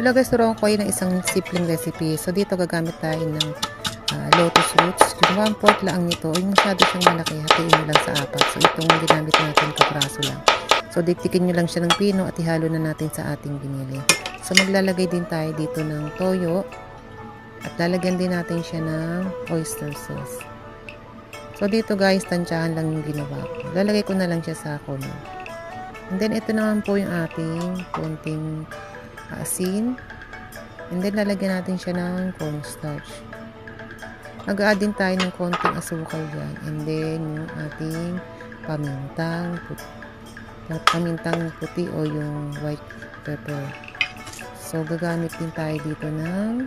Hello guys, turuan ko kayo ng isang simpleng recipe. So dito gagamit tayo ng lotus roots. Yung 1/4 lang nito. O yung masyado siyang malaki, hatiin nyo lang sa apat. So itong ginamit natin kapraso lang. So diktikin nyo lang siya ng pino at ihalo na natin sa ating binili. So maglalagay din tayo dito ng toyo. At lalagyan din natin siya ng oyster sauce. So dito guys, tansyahan lang yung ginawa ko. Lalagay ko na lang siya sa kuno. And then ito naman po yung ating konting asin. And then lalagyan natin siya ng cornstarch. Mag-add din tayo ng konting asukal dyan. And then yung ating pamintang puti o yung white pepper. So gagamit din tayo dito ng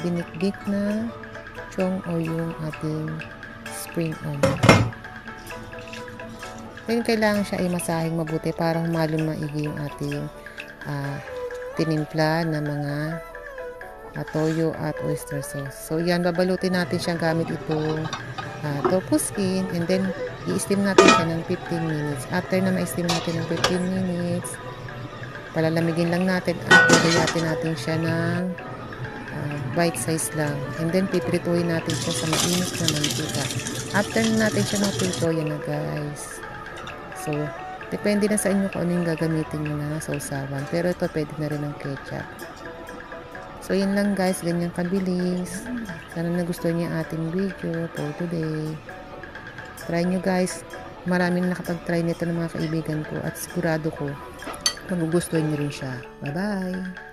binikbik na chong o yung ating spring onion. Then kailangan siya ay masahing mabuti para humalon maigi yung ating tinimpla na mga toyo at oyster sauce. So yan, babalutin natin siya gamit itong tofu skin and then i-steam natin siya ng 15 minutes. After na ma-steam natin ng 15 minutes, palalamigin lang natin at lagayatin natin siya ng bite size lang. And then piprituhin natin siya sa mainit na mantika. After natin siya maprito, yan na guys. So, depende na sa inyo kung ano yung gagamitin nyo na sausawan. Pero ito, pwede na rin ng ketchup. So, yun lang guys. Ganyan kabilis. Sana nagustuhan niyo ang ating video for today. Try nyo guys. Maraming nakapag-try nito ng mga kaibigan ko. At sigurado ko, magugustuhan nyo rin siya. Bye-bye!